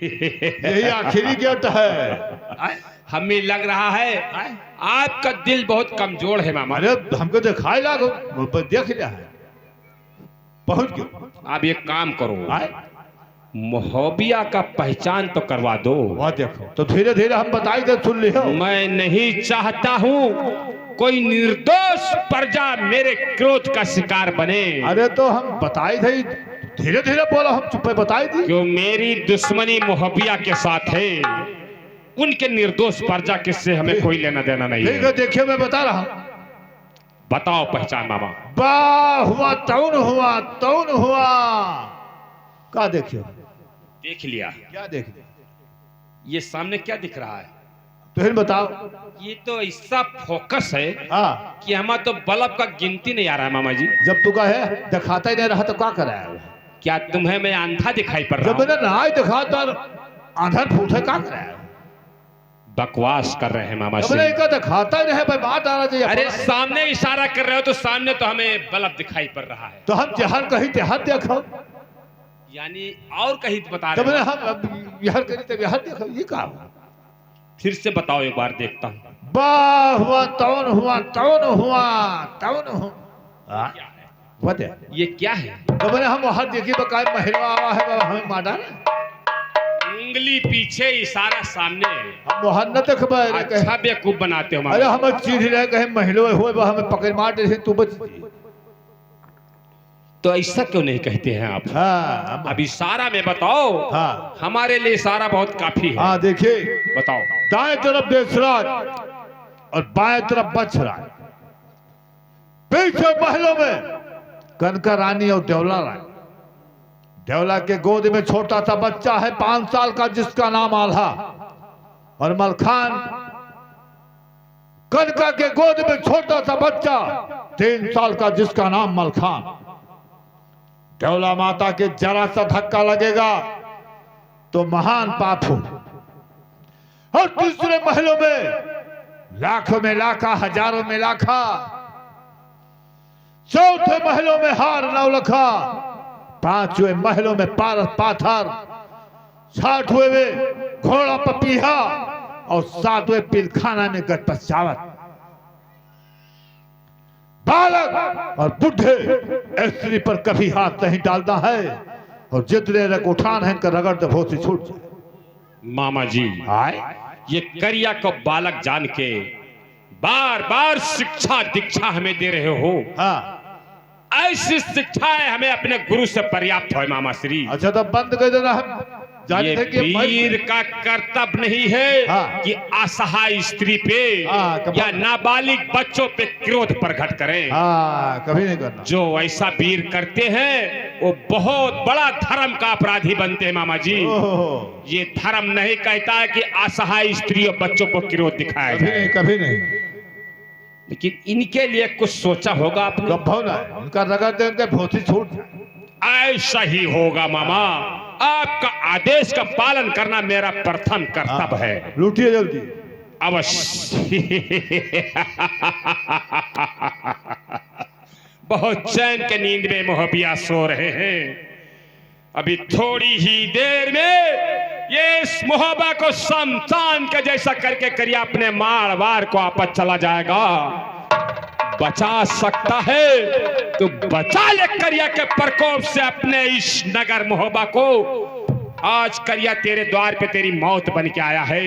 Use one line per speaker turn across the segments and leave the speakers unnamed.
यही आखिरी गेट है।
हमें लग रहा है आपका दिल बहुत कमजोर है मामा।
अरे हमको दिखाई लागो, देख लिया है, पहुंच गए।
आप एक काम करो,
आए
मोहबिया का पहचान तो करवा दो।
वह देखो तो धीरे धीरे हम बताई दे, सुन लियो।
मैं नहीं चाहता हूँ कोई निर्दोष प्रजा मेरे क्रोध का शिकार बने।
अरे तो हम बताई थे, धीरे धीरे बोलो, हम चुप्पे बताई दी।
क्यों मेरी दुश्मनी मोहबिया के साथ है, उनके निर्दोष प्रजा किससे हमें कोई लेना देना नहीं
ठीक
है।
है, देखिए मैं बता रहा हूँ।
बताओ पहचान मामा।
वाह हुआ तौन हुआ, तौन हुआ। क्या देखियो?
देख लिया।
क्या देख लिया?
ये सामने क्या दिख रहा है?
तो फिर बताओ।
ये तो ऐसा फोकस है
हाँ,
कि हमारा तो बल्ब का गिनती नहीं आ रहा है मामा जी।
जब तू कहे दिखाता ही नहीं रहा तो क्या कराया?
क्या तुम्हें मैं अंधा दिखाई पड़ रहा
जब
हूं?
मैंने नहाई दिखाता आधार फूटे क्या कराया?
बकवास कर रहे हैं मामा
जब मैंने
जी।
एक दिखाता ही नहीं भाई, बात आना चाहिए।
अरे सामने इशारा कर रहे हो तो सामने तो हमें बल्ब दिखाई पड़ रहा है।
तो हम जहर कहीं तेहर देखो,
यानी और कहीं बता
जब
रहे
मैंने
हो।
हम यहर करी तब यहर देखो, ये कहा हुआ?
फिर से बताओ एक बार देखता हूँ।
वाह हुआ तौन हुआ, तौन हुआ, तौन हुआ।
क्या है?
बता
ये क्या है?
तो मैंने हम वहां देखी बकाय महिला आवा है, बाबा हमें मार डाला।
उंगली पीछे इशारा सामने।
हम वहां न देखबे।
अच्छा बेवकूफ बनाते हो
अरे
मामा।
हम चीज रहे कहे महिला हो, हमें पकड़ मार दे, तू बच।
तो ऐसा क्यों नहीं कहते हैं आप?
हाँ
अब इशारा में बताओ।
हाँ
हमारे लिए इशारा बहुत काफी है।
हाँ, देखिए
बताओ।
दाएं तरफ देशराज और बाएं तरफ बछराज, पीछे महलों में कनका रानी और देवला रानी। देवला के गोद में छोटा सा बच्चा है 5 साल का, जिसका नाम आल्हा। और मलखान कनका के गोद में छोटा सा बच्चा 3 साल का, जिसका नाम मलखान। देवला माता के जरा सा धक्का लगेगा तो महान पाप हो। और दूसरे महलों में लाखों में लाखा, हजारों में लाखा। चौथे महलों में हार नौलखा, 5वें महलों में पारस पाथर, 6वें में घोड़ा पपीहा और 7वें पिलखाना में गटपचावत। बालक और बुढ़े स्त्री पर कभी हाथ नहीं डालना है, और जितने रक उठान है इनका रगड़ दे भोसी छूट जाए।
मामा जी,
आए
ये करिया को बालक जान के बार बार शिक्षा दीक्षा हमें दे रहे हो।
हाँ,
ऐसी शिक्षाएं हमें अपने गुरु से पर्याप्त है मामा श्री।
अच्छा तो बंद कर देना। हम
ये
जानते कि
वीर का कर्तव्य नहीं है
हाँ।
कि असहाय स्त्री पे
हाँ,
या नाबालिग बच्चों पे क्रोध प्रकट करें।
हाँ, कभी नहीं करना।
जो ऐसा वीर करते हैं वो बहुत बड़ा धर्म का अपराधी बनते हैं मामा जी।
ओहो,
ये धर्म नहीं कहता है कि असहाय स्त्री और बच्चों को क्रोध दिखाया
कभी
जाए,
नहीं, कभी नहीं।
लेकिन इनके लिए कुछ सोचा होगा आपने।
गप्पो ना, उनका रगड़ दे, उनके भोसी छूट जाए।
ऐसा ही होगा मामा। आपका आदेश का पालन करना मेरा प्रथम कर्तव्य है।
लूटिए जल्दी।
अवश्य। बहुत चैन के नींद में मोहबिया सो रहे हैं। अभी थोड़ी ही देर में ये इस मोहबा को शमशान के जैसा करके करिए अपने मारवार को आपस चला जाएगा। बचा सकता है तो बचा ले करिया के प्रकोप से अपने इस नगर मोहबा को। आज करिया तेरे द्वार पे तेरी मौत बन के आया है।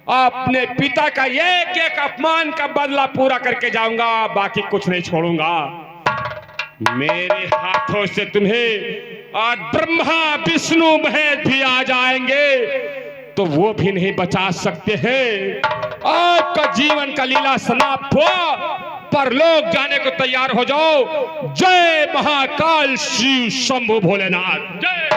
अपने पिता का एक एक अपमान का बदला पूरा करके जाऊंगा, बाकी कुछ नहीं छोड़ूंगा। मेरे हाथों से तुम्हें आज ब्रह्मा विष्णु महेश भी आ जाएंगे तो वो भी नहीं बचा सकते हैं। आपका जीवन का लीला समाप्त हुआ, पर लोग जाने को तैयार हो जाओ। जय महाकाल शिव शंभु भोलेनाथ जय।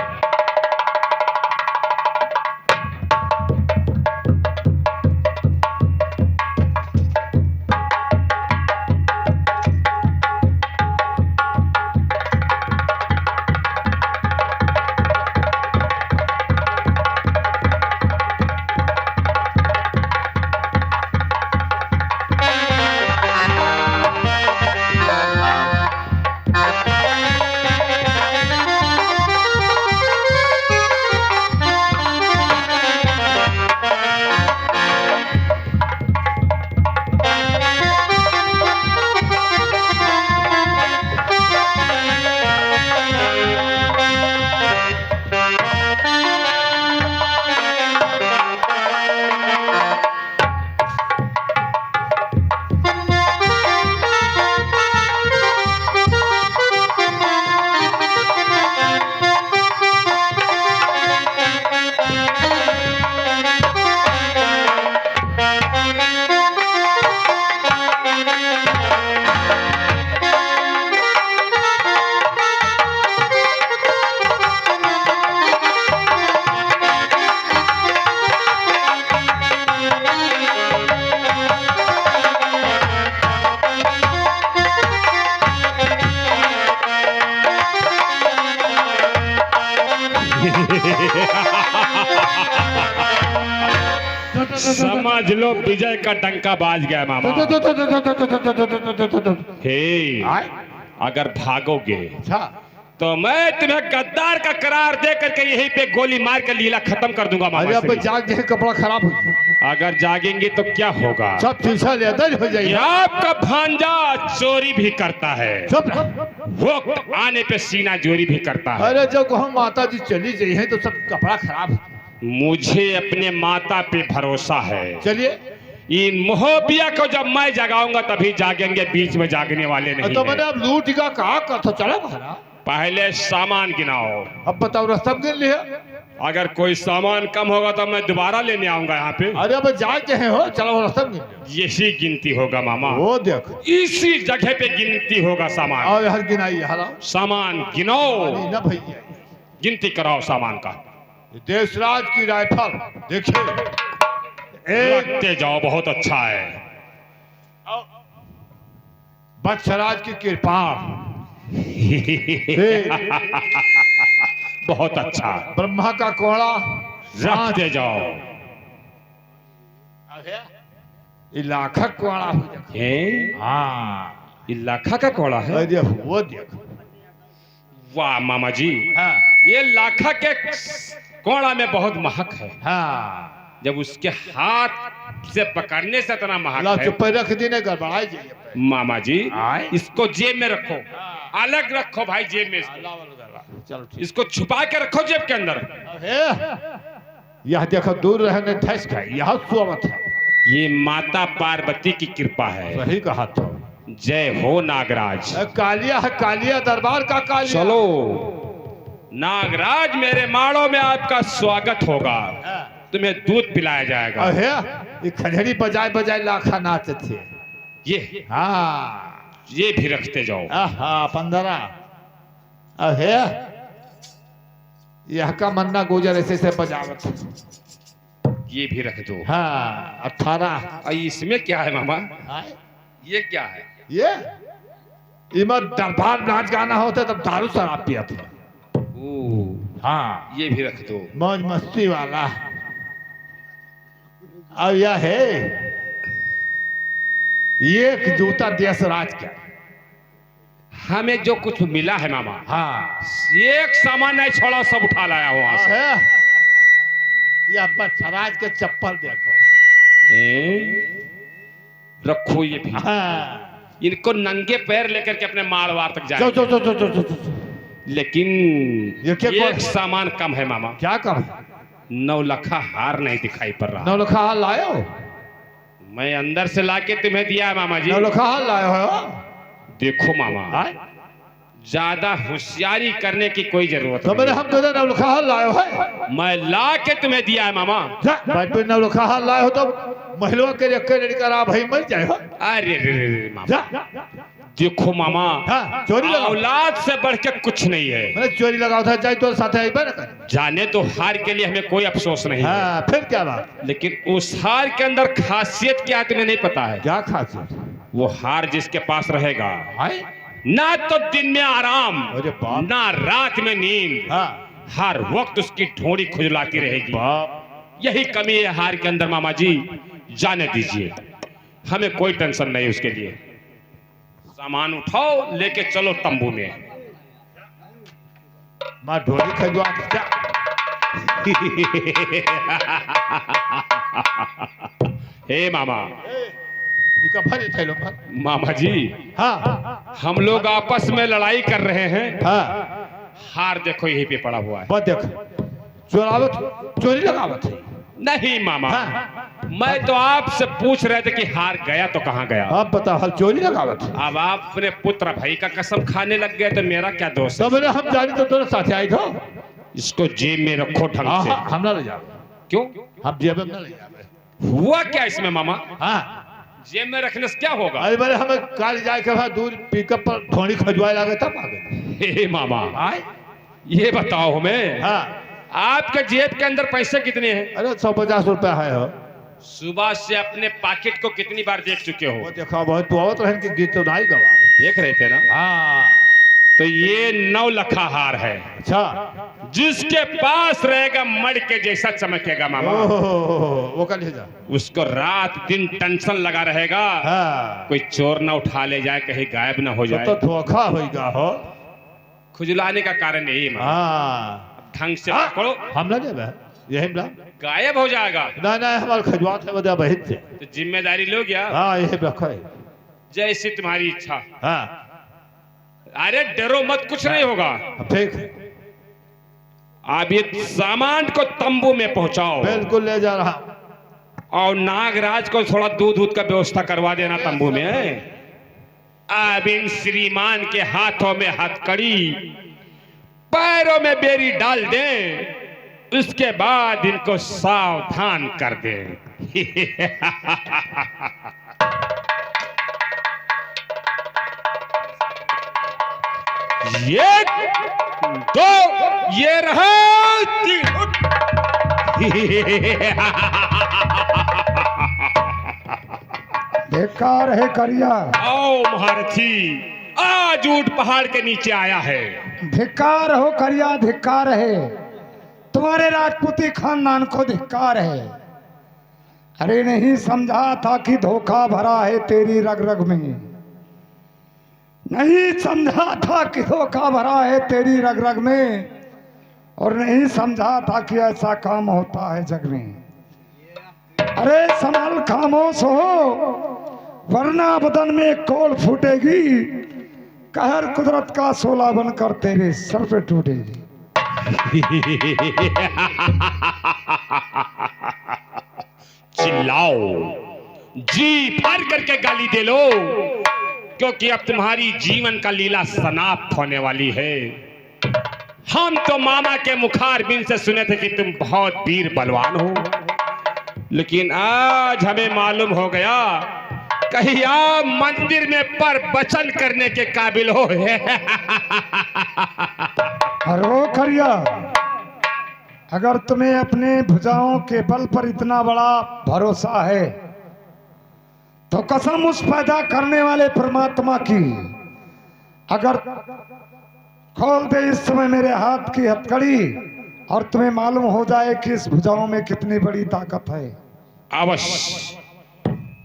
समझ लो विजय का डंका बाज गया मामा। हे, अगर भागोगे तो मैं तुम्हें गद्दार का करार दे करके यहीं पे गोली मार कर लीला खत्म कर दूंगा मामा।
अरे अब जाग जाए कपड़ा खराब हो जाए।
अगर जागेंगे तो क्या होगा?
सब पीछा लेदर हो
ये
जाएगा।
आपका भांजा चोरी भी करता है, वक्त आने पे सीना चोरी भी करता है।
अरे जब हम माता जी चली गई हैं तो सब कपड़ा खराब हो।
मुझे अपने माता पे भरोसा है।
चलिए
इन मोहबिया को जब मैं जगाऊंगा तभी जागेंगे, बीच में जागने वाले नहीं
तो मैंने
हैं।
अब लूट का कहा कथा चला भरा।
पहले सामान गिनाओ।
अब बताओ रस्ता गिन लिया।
अगर कोई सामान कम होगा तो मैं दोबारा लेने आऊंगा यहाँ पे।
अरे अब जाग के हैं हो, चलो रास्ता गिन लिया।
यही गिनती होगा मामा,
वो देखो
इसी जगह पे गिनती होगा सामान।
और हर गिनाई हरा
सामान गिनो,
ना भैया।
गिनती कराओ सामान का।
देशराज की राइफल देखिए एक,
रखते जाओ, बहुत अच्छा है।
बत्सराज की कृपाण
बहुत अच्छा,
ब्रह्मा का कोड़ा
रखते जाओ।
इलाका कोड़ा हो देखो।
हैं?
हाँ
इलाका का कोड़ा है।
अरे वो देखो।
वाह मामा जी,
हाँ
ये लाखा के कोड़ा में बहुत महक है।
हाँ
जब उसके हाथ से पकड़ने से इतना महक
अल्लाह
है।
चुप रख दी ने गड़बड़ाई जाइए।
मामा जी
आए?
इसको जेब में रखो, अलग रखो भाई जेब में इसको।
चलो ठीक।
इसको छुपा के रखो जेब के अंदर।
यह देखो दूर रहने ठस गए, यह स्वागत है।
ये माता पार्वती की कृपा है।
सही कहा तो।
जय हो नागराज।
कालिया है, कालिया दरबार का कालिया।
चलो नागराज, मेरे माड़ों में आपका स्वागत होगा। तुम्हें दूध पिलाया जाएगा।
अहे ये खंजरी बजाए बजाए लाखा नाचते थे।
ये
हाँ
ये भी रखते जाओ।
आहा 15। अहे यह का मन्ना गुजर ऐसे से बजावत।
ये भी रख दो।
हाँ 18।
इसमें क्या है मामा? ये क्या है?
ये इमर दरबार नाच गाना होता तब दारू शराब पिया था। हाँ
ये भी रख दो।
मौज मस्ती वाला। अब यह है एक जूता देशराज का।
हमें जो कुछ मिला है मामा,
हाँ
एक सामान नहीं छोड़ा, सब उठा लाया वहां से।
है यह बत्सराज के चप्पल देखो।
रखो ये भी।
हाँ
इनको नंगे पैर लेकर के अपने माड़वार तक
जो
जाए।
जो जो जो जो जो जो।
लेकिन
ये क्या
एक सामान कम है मामा।
क्या कम?
9 लखा हार नहीं दिखाई पड़ रहा।
नौलखा हाल लाए हो?
मैं अंदर से लाके तुम्हें दिया है मामा जी।
नौलखा हाल लाए हो?
देखो मामा, ज्यादा होशियारी करने की कोई जरूरत
तो मैंने
नहीं।
हम तो नौलखा हाल लाए हो।
मैं ला के तुम्हें दिया है मामा।
भाई तुम नौलखा हाल लाए हो तो महिलाओं के लिए करा भाई मर जाए हो।
अरे रे रे रे मामा,
जा
देखो मामा,
हाँ चोरी लगाओ।
औलाद से बढ़ के कुछ नहीं है।
मैंने चोरी लगाओ था जाए तो साथ आई बना कर।
जाने तो हार के लिए हमें कोई अफसोस नहीं है,
हाँ फिर क्या बात?
लेकिन उस हार के अंदर खासियत क्या है तुम्हें नहीं पता है।
क्या खासियत?
वो हार जिसके पास रहेगा,
हाय
ना तो दिन में आराम,
अरे बाप।
ना रात में नींद,
हाँ
हर वक्त उसकी ठोड़ी खुजलाती रहेगी।
बाप।
यही कमी है हार के अंदर मामा जी। जाने दीजिए, हमें कोई टेंशन नहीं उसके लिए। सामान उठाओ, लेके चलो तंबू में।
माँ ढोली खजवा क्या?
हे मामा,
इसका भरे थे लोग भर।
मामा जी,
हाँ
हम लोग आपस में लड़ाई कर रहे हैं।
हाँ
हार देखो यहीं पे पड़ा हुआ है।
बस देखो चोरावत चोरी लगावत है।
नहीं मामा,
हाँ।
मैं तो आपसे पूछ रहे थे कि हार गया तो कहाँ गया।
आप बताओ हल चोरी लगावत है।
अब आप अपने पुत्र भाई का कसम खाने लग गए तो मेरा क्या दोष है?
तो मैंने हम जाने तो दोनों साथ आए थे।
इसको जेब में रखो ढंग
हाँ
से।
हाँ हम ना ले जाओ।
क्यों?
हम जेब में ना ले जाओ।
हुआ क्या इसमें मामा?
हाँ
जेब में रखने से क्या होगा?
अरे मैंने हमें काल जाए के बाद दूर पिकअप पर ढोनी खजवाए लगे तब आ गए।
हे मामा,
आए
ये बताओ हमें,
हाँ
आपके जेब के अंदर पैसे कितने हैं?
अरे 150 रुपया है हो।
सुबह से अपने पॉकेट को कितनी बार देख चुके
वो
हो?
देखा बहुत तो आवत रहन कि गीत तो नहीं गवा।
देख रहे थे ना?
हाँ
तो ये 9 लखा हार है।
अच्छा,
जिसके पास रहेगा मड़ के जैसा चमकेगा मामा,
वो कर जा।
उसको रात दिन टेंशन लगा रहेगा।
हाँ,
कोई चोर ना उठा ले जाए, कहीं गायब ना हो जाए।
तो धोखा होगा हो।
खुजलाने का कारण यही मामा।
हाँ,
ढंग से पकड़ो,
हम लगे बे यही बला
गायब हो जाएगा।
ना ना हमारे खजवात है बजा बहित से।
तो जिम्मेदारी लो क्या?
हाँ यही रखो है।
जैसी तुम्हारी इच्छा।
हाँ,
अरे डरो मत, कुछ नहीं होगा।
ठीक,
आप ये सामान को तंबू में पहुंचाओ।
बिल्कुल ले जा रहा।
और नागराज को थोड़ा दूध का व्यवस्था करवा देना तंबू में। अब इन श्रीमान के हाथों में हथकड़ी, पैरों में बेरी डाल दें, उसके बाद इनको सावधान कर दें। ये दो, ये रहा
बेकार है करिया।
आओ महारथी, आज ऊंट पहाड़ के नीचे आया है।
धिक्कार हो करिया, धिक्कार है। तुम्हारे राजपूती खानदान को धिक्कार है। अरे नहीं समझा था कि धोखा भरा है तेरी रग रग में। नहीं समझा था कि धोखा भरा है तेरी रग रग में। और नहीं समझा था कि ऐसा काम होता है जग में। अरे संभल खामोश हो, वरना बदन में कोल फूटेगी। कहर कुदरत का सोला बनकर तेरे सर पे टूटेगी।
चिल्लाओ, जी भर करके गाली दे लो, क्योंकि अब तुम्हारी जीवन का लीला समाप्त होने वाली है। हम तो मामा के मुखार बिन से सुने थे कि तुम बहुत वीर बलवान हो, लेकिन आज हमें मालूम हो गया कहीं आप मंदिर में पर वचन करने के काबिल हो।
अरे ओ करिया, अगर तुम्हें अपने भुजाओं के बल पर इतना बड़ा भरोसा है तो कसम उस पैदा करने वाले परमात्मा की, अगर खोल दे इस समय मेरे हाथ की हथकड़ी और तुम्हें मालूम हो जाए कि इस भुजाओं में कितनी बड़ी ताकत है।
अवश्य।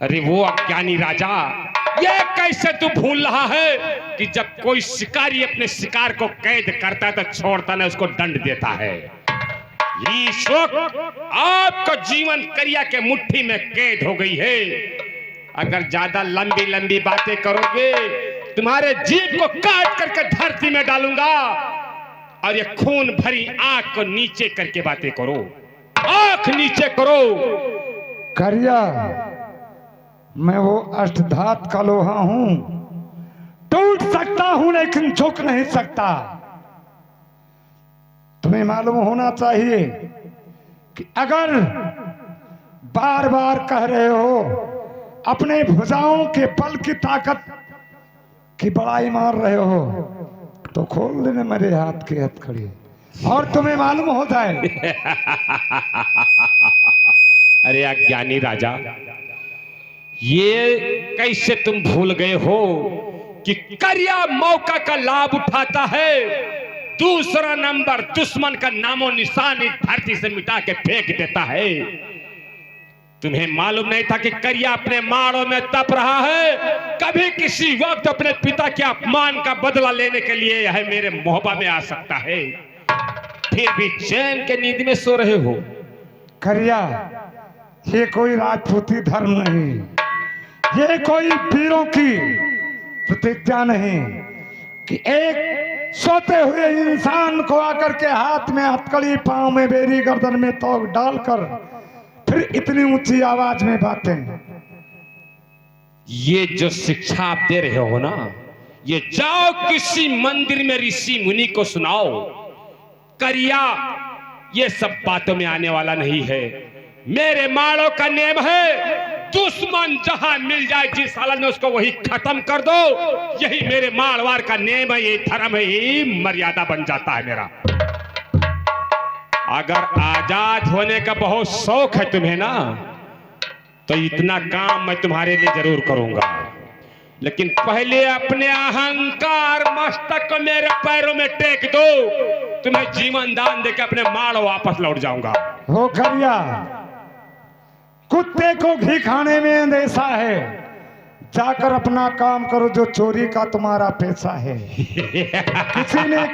अरे वो अज्ञानी राजा, ये कैसे तू भूल रहा है कि जब कोई शिकारी अपने शिकार को कैद करता है तो छोड़ता नहीं, उसको दंड देता है। इस वक्त आपका जीवन करिया के मुट्ठी में कैद हो गई है। अगर ज्यादा लंबी लंबी बातें करोगे, तुम्हारे जीभ को काट करके धरती में डालूंगा। और ये खून भरी आंख को नीचे करके बातें करो, आंख नीचे करो।
करिया, मैं वो अष्टधात का लोहा हूं, टूट सकता हूं लेकिन झुक नहीं सकता। तुम्हें मालूम होना चाहिए कि अगर बार बार कह रहे हो अपने भुजाओं के बल की ताकत की बड़ाई मार रहे हो, तो खोल देने मेरे हाथ की हथकड़ी और तुम्हें मालूम हो जाए।
अरे अज्ञानी राजा, ये कैसे तुम भूल गए हो कि करिया मौका का लाभ उठाता है, दूसरा नंबर दुश्मन का नामो निशान इस धरती से मिटा के फेंक देता है। तुम्हें मालूम नहीं था कि करिया अपने माड़ों में तप रहा है, कभी किसी वक्त अपने पिता के अपमान का बदला लेने के लिए यह मेरे मोहब्बा में आ सकता है, फिर भी चैन के नींद में सो रहे हो।
करिया, ये कोई राजपूती धर्म नहीं, ये कोई वीरों की प्रतिज्ञा नहीं कि एक सोते हुए इंसान को आकर के हाथ में हथकड़ी, पांव में बेरी, गर्दन में तोक डालकर फिर इतनी ऊंची आवाज में बातें।
ये जो शिक्षा आप दे रहे हो ना, ये जाओ किसी मंदिर में ऋषि मुनि को सुनाओ। करिया ये सब बातों में आने वाला नहीं है। मेरे माड़ों का नेम है, दुश्मन जहां मिल जाए जिस हालत में उसको वही खत्म कर दो। यही मेरे माड़वार का नेम है, ये धर्म है, यही मर्यादा बन जाता है मेरा। अगर आजाद होने का बहुत शौक है तुम्हें ना, तो इतना काम मैं तुम्हारे लिए जरूर करूंगा। लेकिन पहले अपने अहंकार मस्तक को मेरे पैरों में टेक दो, तुम्हें जीवन दान देकर अपने माड़ वापस लौट जाऊंगा।
हो खरिया, कुत्ते को घी खाने में अंदेशा है, जाकर अपना काम करो जो चोरी का तुम्हारा पेशा है। किसी ने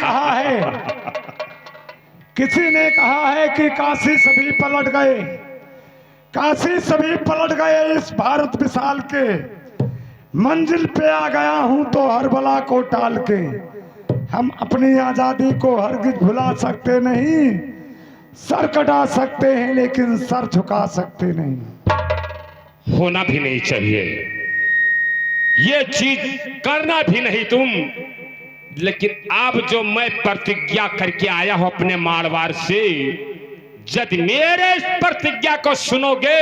कहा है कि काशी सभी पलट गए, काशी सभी पलट गए, इस भारत विशाल के मंजिल पे आ गया हूं तो हर बला को टाल के। हम अपनी आजादी को हरगिज भुला सकते नहीं, सर कटा सकते हैं लेकिन सर झुका सकते नहीं।
होना भी नहीं चाहिए, ये चीज करना भी नहीं तुम। लेकिन अब जो मैं प्रतिज्ञा करके आया हूं अपने माड़वार से, यदि मेरे इस प्रतिज्ञा को सुनोगे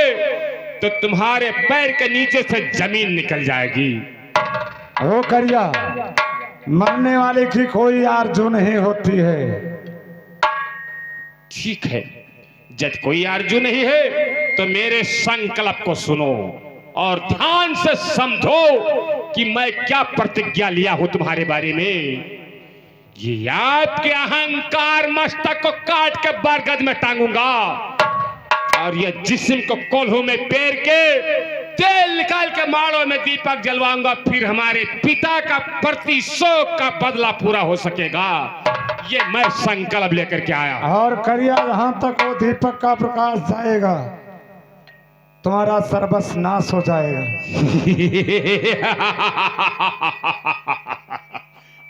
तो तुम्हारे पैर के नीचे से जमीन निकल जाएगी।
ओ करिया, मरने वाले की कोई आरज़ू नहीं होती है।
ठीक है, जब कोई आरज़ू नहीं है तो मेरे संकल्प को सुनो और ध्यान से समझो कि मैं क्या प्रतिज्ञा लिया हूं तुम्हारे बारे में। ये आपके अहंकार मस्तक को काट के बरगद में टांगूंगा और ये जिस्म को कोल्हू में पेर के तेल निकाल के माड़ों में दीपक जलवाऊंगा, फिर हमारे पिता का प्रतिशोक का बदला पूरा हो सकेगा। ये मैं संकल्प लेकर के आया।
और करिया, जहां तक वो दीपक का प्रकाश जाएगा तुम्हारा सर्वस्व नाश हो जाएगा।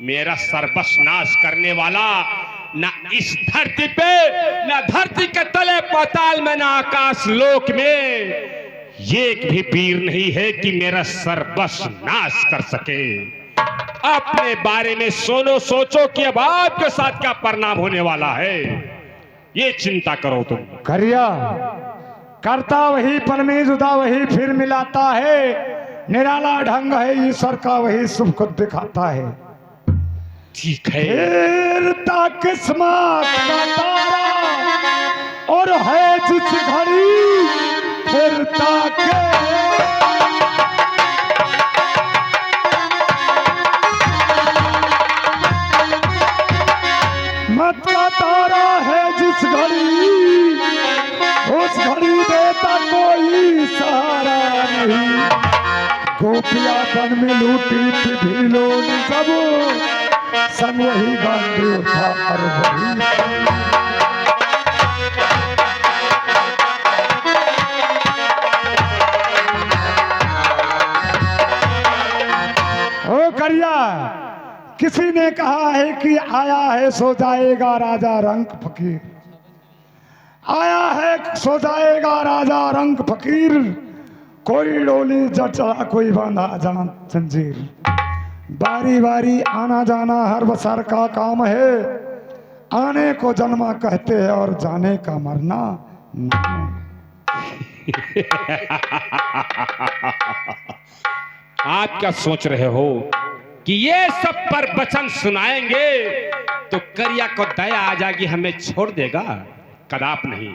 मेरा सर्वस्व नाश करने वाला ना इस धरती पे, ना धरती के तले पाताल में, ना आकाश लोक में एक भी वीर नहीं है कि मेरा सर्वस्व नाश कर सके। अपने बारे में सोचो कि अब आपके साथ क्या परिणाम होने वाला है, ये चिंता करो तुम।
करिया, करता वही परमेजुदा वही फिर मिलाता है, निराला ढंग है ईश्वर का वही शुभ को दिखाता है।
ठीक है,
फिरता किस्मत का तारा और है जिस घड़ी फिरता के, मत का तारा है जिस घड़ी, उस घड़ी देता कोई सहारा नहीं। गोपिया बन में लूटी थी भीलो ने सब, संग वही गांधी था और वही। ओ करिया, किसी ने कहा है कि आया है सो जाएगा राजा रंग फकीर, आया है सो जाएगा राजा रंग फकीर, कोई डोली जट चला कोई बांधा जान जंजीर। बारी बारी आना जाना हर बसर का काम है, आने को जन्मा कहते हैं और जाने का मरना नहीं।
आप क्या सोच रहे हो कि ये सब पर वचन सुनाएंगे तो करिया को दया आ जाएगी, हमें छोड़ देगा? कदाप नहीं।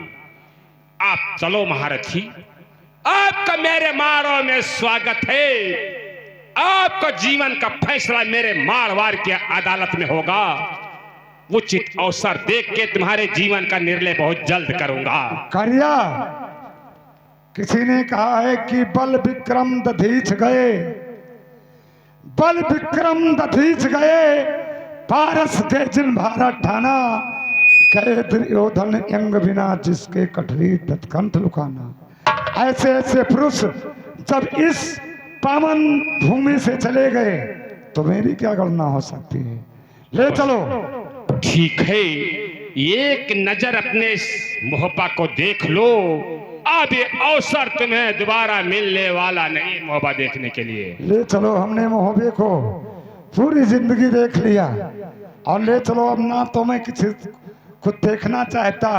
आप चलो महारथी, आपका मेरे माड़ों में स्वागत है। आपका जीवन का फैसला मेरे मारवाड़ की अदालत में होगा। उचित अवसर देख के तुम्हारे जीवन का निर्णय बहुत जल्द करूंगा।
करिया, किसी ने कहा है कि बल विक्रम दधीच गए, बल विक्रम दधीच गए, पारस के जिन भारत ठाना, गए दुर्योधन अंग बिना जिसके कठरी दत्कंठ लुकाना। ऐसे ऐसे पुरुष जब इस पावन भूमि से चले गए तो मेरी क्या गणना हो सकती है। ले चलो।
ठीक है, एक नजर अपने इस मोहब्बा को देख लो। अब ये अवसर तुम्हें दोबारा मिलने वाला नहीं मोहब्बा देखने के लिए।
ले चलो, हमने मोहब्बे को पूरी जिंदगी देख लिया और ले चलो। अब ना तो मैं किसी को देखना चाहता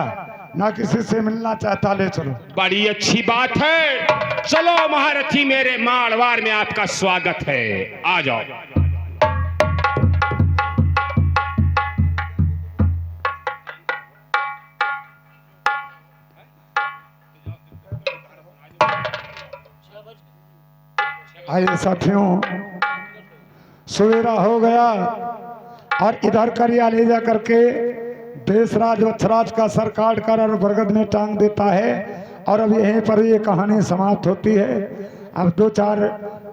ना किसी से मिलना चाहता, ले चलो।
बड़ी अच्छी बात है। चलो महारथी, मेरे माड़वाड़ में आपका स्वागत है। आ जाओ।
आइए साथियों, सवेरा हो गया और इधर करिया ले जा करके देशराज वत्सराज का सर काट कर और बरगद में टांग देता है। और अब यहीं पर ये कहानी समाप्त होती है। अब 2-4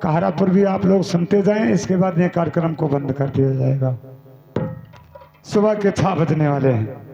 कहारापुर भी आप लोग सुनते जाएं, इसके बाद ये कार्यक्रम को बंद कर दिया जाएगा। सुबह के 6 बजने वाले हैं।